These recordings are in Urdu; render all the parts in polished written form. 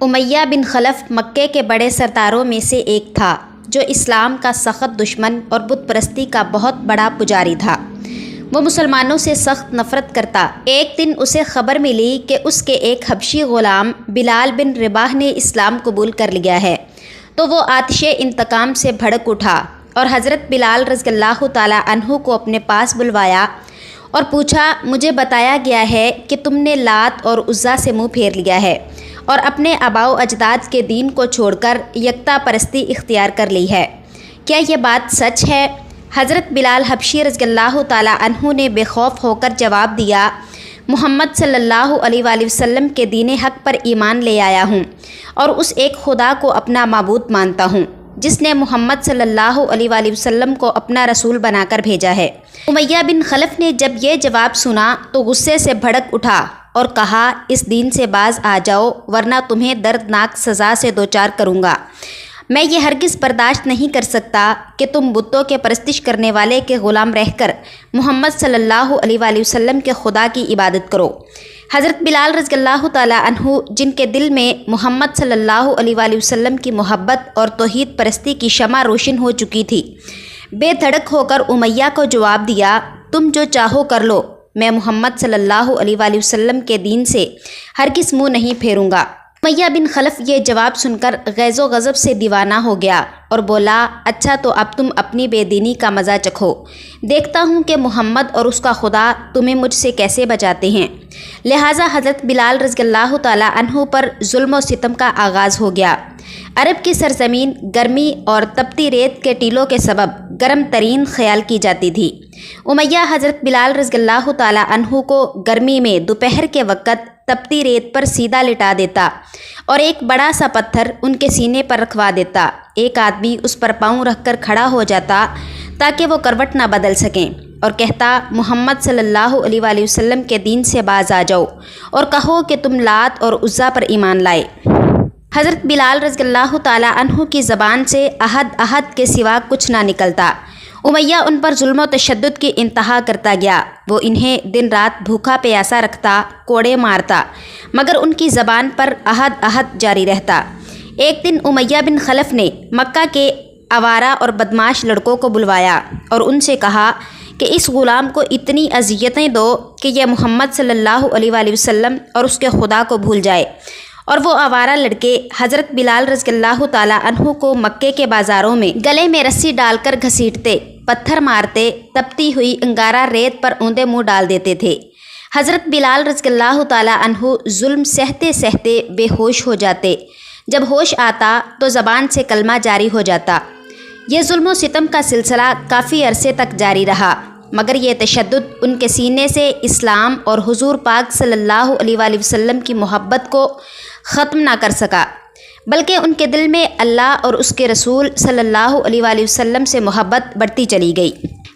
امیہ بن خلف مکے کے بڑے سرداروں میں سے ایک تھا جو اسلام کا سخت دشمن اور بت پرستی کا بہت بڑا پجاری تھا۔ وہ مسلمانوں سے سخت نفرت کرتا۔ ایک دن اسے خبر ملی کہ اس کے ایک حبشی غلام بلال بن رباح نے اسلام قبول کر لیا ہے، تو وہ آتش انتقام سے بھڑک اٹھا اور حضرت بلال رضی اللہ تعالیٰ عنہ کو اپنے پاس بلوایا اور پوچھا، مجھے بتایا گیا ہے کہ تم نے لات اور عزیٰ سے منہ پھیر لیا ہے اور اپنے آباء و اجداد کے دین کو چھوڑ کر یکتا پرستی اختیار کر لی ہے، کیا یہ بات سچ ہے؟ حضرت بلال حبشی رضی اللہ تعالیٰ عنہ نے بے خوف ہو کر جواب دیا، محمد صلی اللہ علیہ وآلہ وسلم کے دین حق پر ایمان لے آیا ہوں اور اس ایک خدا کو اپنا معبود مانتا ہوں جس نے محمد صلی اللہ علیہ وآلہ وسلم کو اپنا رسول بنا کر بھیجا ہے۔ امیہ بن خلف نے جب یہ جواب سنا تو غصے سے بھڑک اٹھا اور کہا، اس دین سے باز آ جاؤ ورنہ تمہیں دردناک سزا سے دوچار کروں گا۔ میں یہ ہرگز برداشت نہیں کر سکتا کہ تم بتوں کے پرستش کرنے والے کے غلام رہ کر محمد صلی اللہ علیہ وآلہ وسلم کے خدا کی عبادت کرو۔ حضرت بلال رضی اللہ تعالیٰ عنہ، جن کے دل میں محمد صلی اللہ علیہ وآلہ وسلم کی محبت اور توحید پرستی کی شمع روشن ہو چکی تھی، بے دھڑک ہو کر امیہ کو جواب دیا، تم جو چاہو کر لو، میں محمد صلی اللہ علیہ وآلہ وسلم کے دین سے ہرگز منہ نہیں پھیروں گا۔ امیہ بن خلف یہ جواب سن کر غیظ و غضب سے دیوانہ ہو گیا اور بولا، اچھا تو اب تم اپنی بے دینی کا مزہ چکھو، دیکھتا ہوں کہ محمد اور اس کا خدا تمہیں مجھ سے کیسے بچاتے ہیں۔ لہٰذا حضرت بلال رضی اللہ تعالیٰ عنہ پر ظلم و ستم کا آغاز ہو گیا۔ عرب کی سرزمین گرمی اور تپتی ریت کے ٹیلوں کے سبب گرم ترین خیال کی جاتی تھی۔ امیہ حضرت بلال رضی اللہ تعالیٰ عنہ کو گرمی میں دوپہر کے وقت تپتی ریت پر سیدھا لٹا دیتا اور ایک بڑا سا پتھر ان کے سینے پر رکھوا دیتا۔ ایک آدمی اس پر پاؤں رکھ کر کھڑا ہو جاتا تاکہ وہ کروٹ نہ بدل سکیں اور کہتا، محمد صلی اللہ علیہ وآلہ وسلم کے دین سے باز آ جاؤ اور کہو کہ تم لات اور عزیٰ پر ایمان لائے۔ حضرت بلال رضی اللہ تعالیٰ عنہ کی زبان سے احد احد کے سوا کچھ نہ نکلتا۔ امیہ ان پر ظلم و تشدد کی انتہا کرتا گیا۔ وہ انہیں دن رات بھوکا پیاسا رکھتا، کوڑے مارتا، مگر ان کی زبان پر احد احد جاری رہتا۔ ایک دن امیہ بن خلف نے مکہ کے آوارہ اور بدماش لڑکوں کو بلوایا اور ان سے کہا کہ اس غلام کو اتنی اذیتیں دو کہ یہ محمد صلی اللہ علیہ وآلہ وسلم اور اس کے خدا کو بھول جائے۔ اور وہ آوارہ لڑکے حضرت بلال رضی اللہ تعالیٰ عنہ کو مکے کے بازاروں میں گلے میں رسی ڈال کر گھسیٹتے، پتھر مارتے، تپتی ہوئی انگارہ ریت پر اوندے منہ ڈال دیتے تھے۔ حضرت بلال رضی اللہ تعالیٰ عنہ ظلم سہتے سہتے بے ہوش ہو جاتے۔ جب ہوش آتا تو زبان سے کلمہ جاری ہو جاتا۔ یہ ظلم و ستم کا سلسلہ کافی عرصے تک جاری رہا، مگر یہ تشدد ان کے سینے سے اسلام اور حضور پاک صلی اللہ علیہ وآلہ وسلم کی محبت کو ختم نہ کر سکا، بلکہ ان کے دل میں اللہ اور اس کے رسول صلی اللہ علیہ وآلہ وسلم سے محبت بڑھتی چلی گئی۔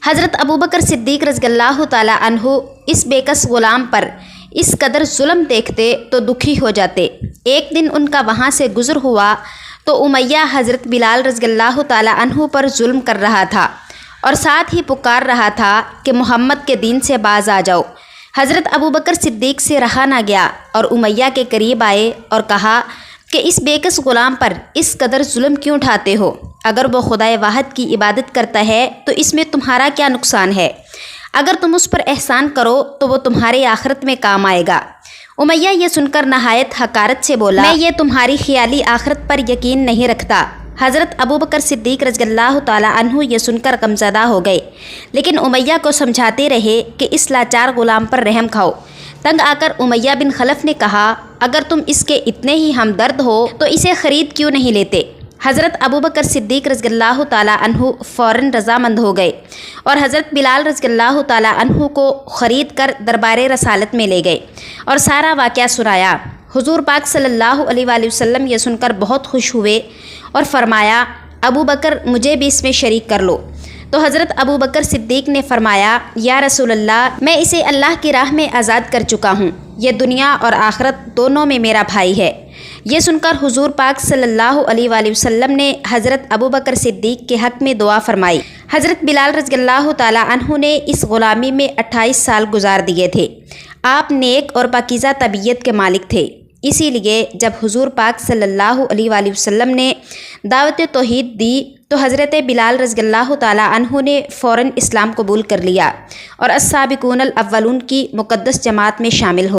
حضرت ابوبکر صدیق رضی اللہ تعالیٰ عنہ اس بے کس غلام پر اس قدر ظلم دیکھتے تو دکھی ہو جاتے۔ ایک دن ان کا وہاں سے گزر ہوا تو امیہ حضرت بلال رضی اللہ تعالیٰ عنہ پر ظلم کر رہا تھا اور ساتھ ہی پکار رہا تھا کہ محمد کے دین سے باز آ جاؤ۔ حضرت ابوبکر صدیق سے رہا نہ گیا اور امیہ کے قریب آئے اور کہا کہ اس بے کس غلام پر اس قدر ظلم کیوں اٹھاتے ہو؟ اگر وہ خدائے واحد کی عبادت کرتا ہے تو اس میں تمہارا کیا نقصان ہے؟ اگر تم اس پر احسان کرو تو وہ تمہارے آخرت میں کام آئے گا۔ امیہ یہ سن کر نہایت حقارت سے بولا، میں یہ تمہاری خیالی آخرت پر یقین نہیں رکھتا۔ حضرت ابوبکر صدیق رضی اللہ تعالیٰ عنہ یہ سن کر غمزدہ ہو گئے، لیکن امیہ کو سمجھاتے رہے کہ اس لاچار غلام پر رحم کھاؤ۔ تنگ آ کر امیہ بن خلف نے کہا، اگر تم اس کے اتنے ہی ہمدرد ہو تو اسے خرید کیوں نہیں لیتے؟ حضرت ابوبکر صدیق رضی اللہ تعالیٰ عنہ فوراً رضامند ہو گئے اور حضرت بلال رضی اللہ تعالیٰ عنہ کو خرید کر دربار رسالت میں لے گئے اور سارا واقعہ سنایا۔ حضور پاک صلی اللہ علیہ وآلہ وسلم یہ سن کر بہت خوش ہوئے اور فرمایا، ابو بکر مجھے بھی اس میں شریک کر لو۔ تو حضرت ابو بکر صدیق نے فرمایا، یا رسول اللہ، میں اسے اللہ کی راہ میں آزاد کر چکا ہوں، یہ دنیا اور آخرت دونوں میں میرا بھائی ہے۔ یہ سن کر حضور پاک صلی اللہ علیہ وآلہ وسلم نے حضرت ابو بکر صدیق کے حق میں دعا فرمائی۔ حضرت بلال رضی اللہ تعالیٰ عنہ نے اس غلامی میں 28 سال گزار دیے تھے۔ آپ نیک اور پاکیزہ طبیعت کے مالک تھے۔ اسی لیے جب حضور پاک صلی اللہ علیہ وآلہ وسلم نے دعوت توحید دی تو حضرت بلال رضی اللہ تعالیٰ عنہ نے فوراً اسلام قبول کر لیا اور السابقون الاولون کی مقدس جماعت میں شامل ہو